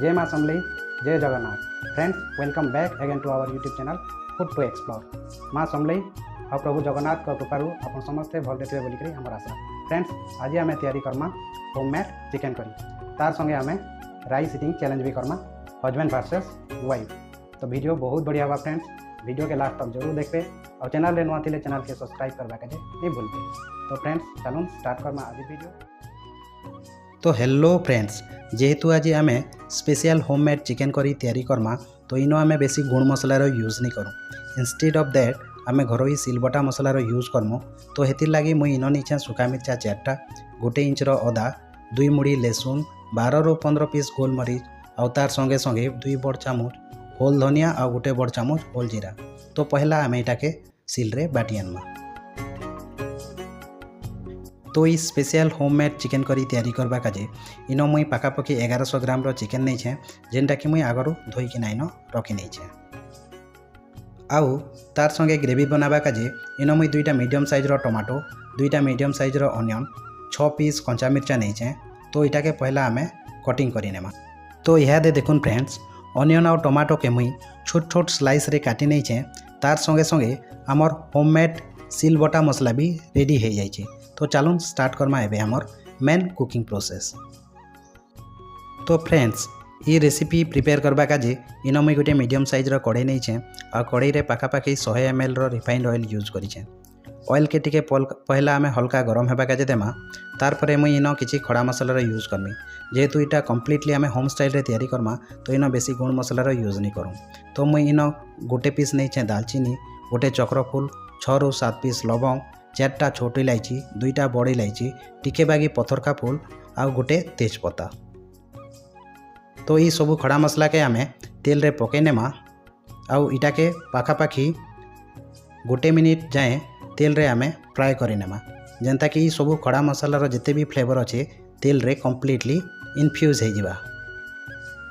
जय माँ समलेई, जय Jagannath. Friends, welcome back again to our YouTube channel food to explore. माँ समलेई और प्रभु जगन्नाथ का कृपारू आप समस्ते भल थे बोलिक आमर आशा। फ्रेंड्स, आज आम तैयारी करमा होममेड चिकेन करी, तार संगे आम राइस इटिंग चैलेंज भी करमा हजबैंड वर्सेस वाइफ। तो वीडियो बहुत बढ़िया हुआ फ्रेंड्स, वीडियो के लास्ट तक जरूर देखते और चैनल रे नुआ थे चैनल के सब्सक्राइब करवा के नहीं भूलते। तो फ्रेंड्स चलूँ स्टार्ट करमा आज वीडियो। तो हेलो फ्रेंड्स, जेहेतु आज आम स्पेशल होममेड चिकेन करी तैयारी करमा तो इनो आम बेसी गुण मसलार यूज नहीं करूँ। इंस्टेड ऑफ दैट आम घर सिलबटा मसलार यूज करमु। तो हेतिर लगी मुई इनो नीचा सुखा मिर्चा 4टा, 1 इंच अदा, 2 मुड़ी लेसुन, 12 ରୁ 15 पीस गोलमरीच और तार संगे संगे 2 बड़ चामच होल धनिया और 1 बड़ चामच होल जीरा। तो पहला आम यहाँ के सिल्रे बाटी आनमा। तो ये स्पेशल होममेड चिकेन करी तैयारी करबा काजे इनो मुई पाखापाखि 1100 ग्राम रो चिकेन नहीं छे, जेनटा कि मुई आगरू धोईकि नाइनो रखी नहीं छे। आउ तार संगे ग्रेवी बनाबा काजे इनो मुई 2टा मीडियम साइज रो टमाटो, 2टा मीडियम साइज रो अनियन, 6 पीस कंचा मिर्चा नहीं छे। तो इटा के पहला आमे कटिंग करी नेमा। तो यह दे देखुन फ्रेंड्स, अनियन और टमाटो के मुई छोट छोट स्लाइस रे काटी नहीं छे। तार संगे संगे आमर होममेड सिलबटा मसला भी रेडी हो जाइए। तो चलून स्टार्ट करमा एबे हमर मेन कुकिंग प्रोसेस। तो फ्रेंड्स, ये रेसिपी प्रिपेयर करबा काजे इनो मुई गोटे मीडियम साइज रो कड़ाई नहीं छे और कड़ाई रे पाखापाखि 100 ml रो रिफाइंड ऑयल यूज करी छे। ऑयल के टिके पहला आमे हल्का गरम हेबा काजे देमा। तार परे मुई इनो किछि खड़ा मसला रो यूज करमी। जेहेतु इटा कम्प्लीटली आमे होम स्टाइल रे तैयारी करमा तो इनो बेसी गुण मसला रो यूज नहीं करूँ। तो मुई इनो गोटे पीस नहीं छे दालचीनी, 1 चक्रफूल, 6 ରୁ 7 पीस लवंग, 4टा छोट इलायची, 2टा बड़ इलायची, टिके बागी पथरका फूल आ 1 तेजपत्ता। तो ये सबू खड़ा मसला के आमे तेल रे पके नेमा आउ इटा के पाखापाखि 1 मिनिट जाए तेल रे आमे फ्राए करी नेमा, जेनता कि सबू खड़ा मसलार जिते भी फ्लेवर अच्छे तेल रे कम्प्लीटली इनफ्यूज हो जावा।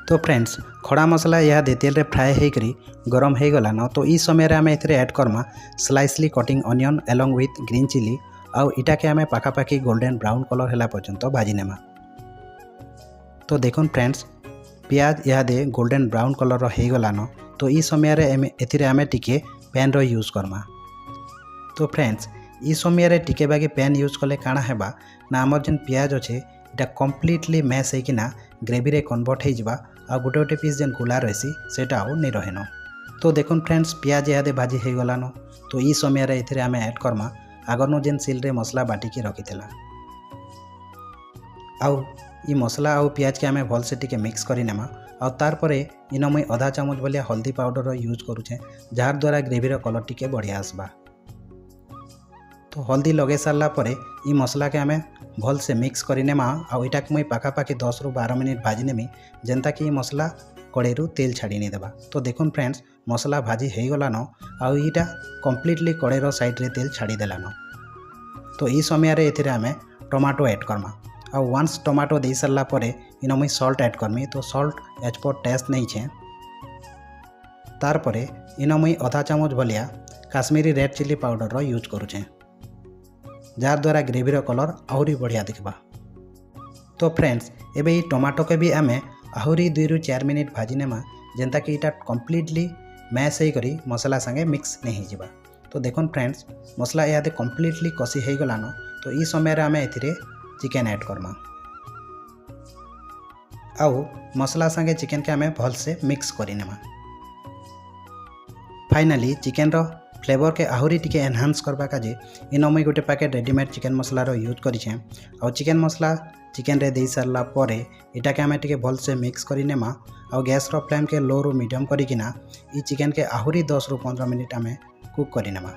तो फ्रेंड्स, खड़ा मसला यह दे तेल रे फ्राए होकरी गरम हो गला न। तो इस समय आम एथे ऐड करमा slicely cutting onion along with green chilli आउ इटा के आम पाखापाखि गोल्डन ब्राउन कलर हैला पर्यंत भाजी नेमा। तो देखुन फ्रेंड्स, प्याज यह दे गोल्डन ब्राउन कलर हो गला न। तो इस समय एथिरे आम टिके पैन रो यूज करमा। तो फ्रेंड्स, इस समय टिके बागी पैन यूज कले काଣା हेबा ना आमर जेन प्याज अच्छे इटा कम्प्लीटली मैश होकिना ग्रेवी रे कन्वर्ट हो जावा आ गोटे गोटे पीस जेन गुला रही सेटा आउ नहीं रहे न। तो देखुन फ्रेंड्स, प्याज इहादे भाजी हो गला न। तो ई समय एथिरे आमे ऐड करमा आगरनु जेन सिलरे मसला बाटिकी रखिथिला। आउ ई मसला आउ प्याज के आमे भल से टिके मिक्स करी नेमा और तार परे इनो मुई आधा चामच भलिया हल्दी पाउडर यूज करूछे, जार द्वारा ग्रेवी कलर टिके बढ़िया आसबा। तो हल्दी लगे सारा परे ई मसला के आमे भल से मिक्स करी नेमा आउ इटा के मुई पाखापाखि 10 ରୁ 12 मिनिट भाजी नेमी, जेनता कि मसला कड़े रू तेल छाड़ी नहीं देबा। तो देखुन फ्रेंड्स, मसला भाजी हो गला न आउ इटा कम्प्लीटली कड़ेर साइड रे तेल छाड़ी देला न। तो ई समय एथिरे आमे टमाटो ऐड करमा आउ वन्स टमाटो दे सारा परे इनो मुई सॉल्ट ऐड करमी। तो सॉल्ट एज पर टेस्ट नहीं छे। तार परे इनो मुई आधा चामच भलिया Kashmiri red chilli powder use करूछे, जार द्वारा ग्रेवी कलर आहरी बढ़िया दिखबा। तो फ्रेंड्स, एबे ई टमाटो के भी आमे आहरी 2 ରୁ 4 मिनिट भाजी नेमा, जेनता कि इटा कम्प्लीटली मैश हो करी मसला संगे मिक्स नहीं होगा। तो देखुन फ्रेंड्स, मसला इहादे कम्प्लीटली कषी हो गला न। तो ई समय आमे एथिरे चिकेन ऐड करमा आउ मसला संगे चिकेन के आमे भल से मिक्स करी नेमा। फाइनली चिकेन रो फ्लेवर के आहरी टिके एनहांस करबा काजे इनो मुई गोटे पैकेट रेडीमेड चिकेन मसला यूज करिछे और चिकेन मसला चिकेन रे दे सारा परे इटा के आमे टिके भल से मिक्स करी नेमा और गैस रो फ्लेम के लो रू मीडियम करिकिना ई चिकेन के आहरी 10 ରୁ 15 मिनिट आमे कुक करी नेमा।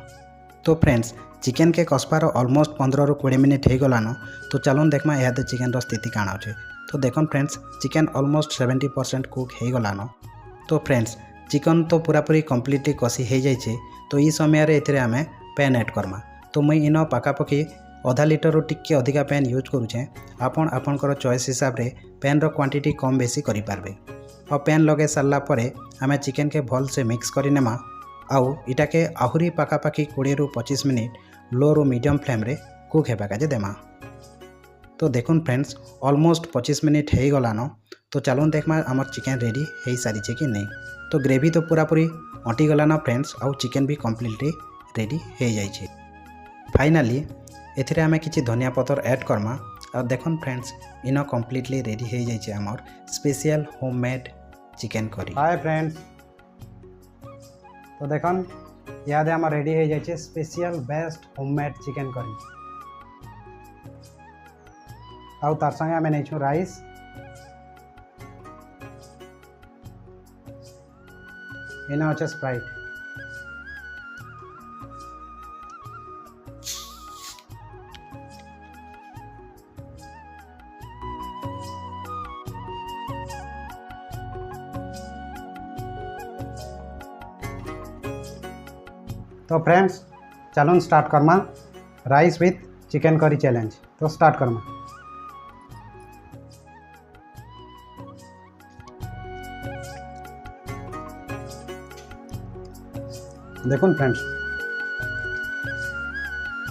तो फ्रेंड्स, चिकेन के कस्बार ऑलमोस्ट 15 ରୁ 20 मिनिट हो गला न। तो चलून देखमा इहादे चिकेन रो स्थिति काଣା अच्छे। तो देखुन फ्रेंड्स, चिकेन ऑलमोस्ट 70% कुक हो गला न। तो फ्रेंड्स, चिकन तो पूरापूरी कम्प्लीटली कषी हो जाइए। तो ई समय एथिरे आमे पैन ऐड करमा। तो मुई इनो पाखापाखि आधा लिटर टिके अधिका पैन यूज करूछे। आपन आपनकर चॉइस हिसाब रे पैन रो क्वांटिटी कम बेसी करि पारबे। और पैन लगे सारा परे आमे चिकेन के भल से मिक्स करी नेमा आउ इटा के आहरी पाखापाखि 20 ରୁ 25 मिनिट लो रू मीडियम फ्लेम रे कुक हेबा काजे देमा। तो देखुन फ्रेंड्स, ऑलमोस्ट 25 मिनिट हो गला न। तो चलो देखमा आमर चिकेन रेडी हो सारी कि नहीं। तो ग्रेवी तो पूरा पूरी अंटिगला ना फ्रेंड्स, आउ चिकेन भी कम्प्लीटली रेडी हो जाए। फाइनाली एथिरे आमे किछि धनिया पतर ऐड करमा और देखन फ्रेंड्स इन कम्प्लीटली रेडी हो जाए आमर स्पेशल होममेड चिकेन करी। हाय फ्रेंड्स, तो देखन याद आम रेडी हो जाए स्पेशल बेस्ट होममेड चिकेन करी। आउ तार संगे आमे नहीं राइस, इना अच्छे स्प्राइट, तो फ्रेंड्स चलो start Karma rice with chicken करी चैलेंज। तो स्टार्ट करमा। देखो फ्रेंड्स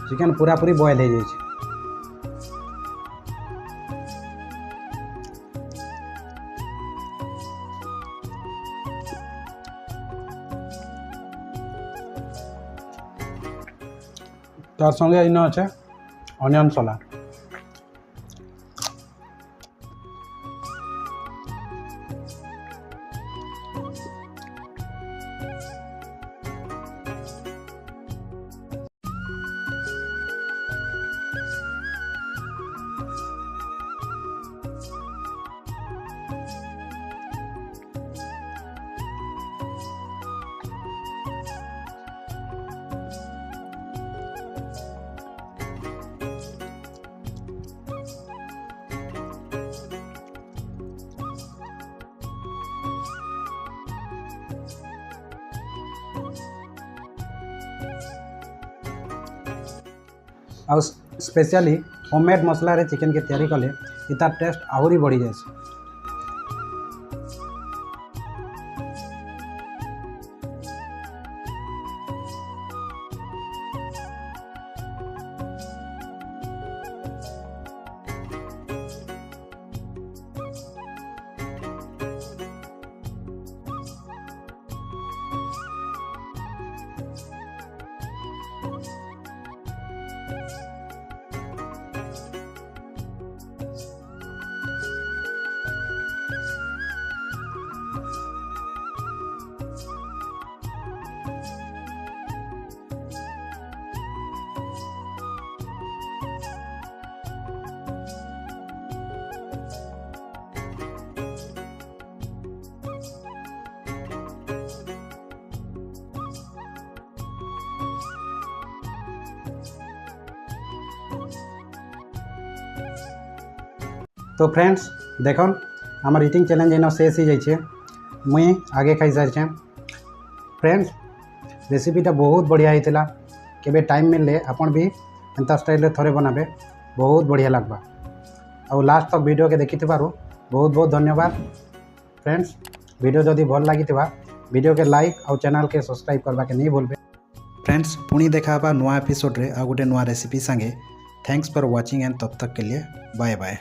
चिकेन पूरा पूरी बॉयल हो जाए। तार संगे इन अच्छे अनियन सलाड। आ स्पेशली होममेड मसला रे चिकेन के तैयारी कले इतार टेस्ट आहरी बढ़ी जाए। तो फ्रेंड्स देखन आमर इटिंग चैलेंज इन शेष हो जाए। मुई आगे खाई सारी। फ्रेंड्स रेसिपीटा बहुत बढ़िया होता। केबे टाइम मिलले आपन भी एंता स्टाइल थोड़े बनाबे, बहुत बढ़िया लगबा। और लास्ट तक वीडियो के देखी बहुत बहुत धन्यवाद। फ्रेंड्स वीडियो जदि भल लगी वीडियो के लाइक और चैनल के सब्सक्राइब करवा के नहीं भूलबे। फ्रेंड्स पुणी देखा नुआ एपिसोड रे आ गोटे नुआ रेसिपी संगे। थैंक्स फॉर वाचिंग एंड तब तक के लिए बाय बाय।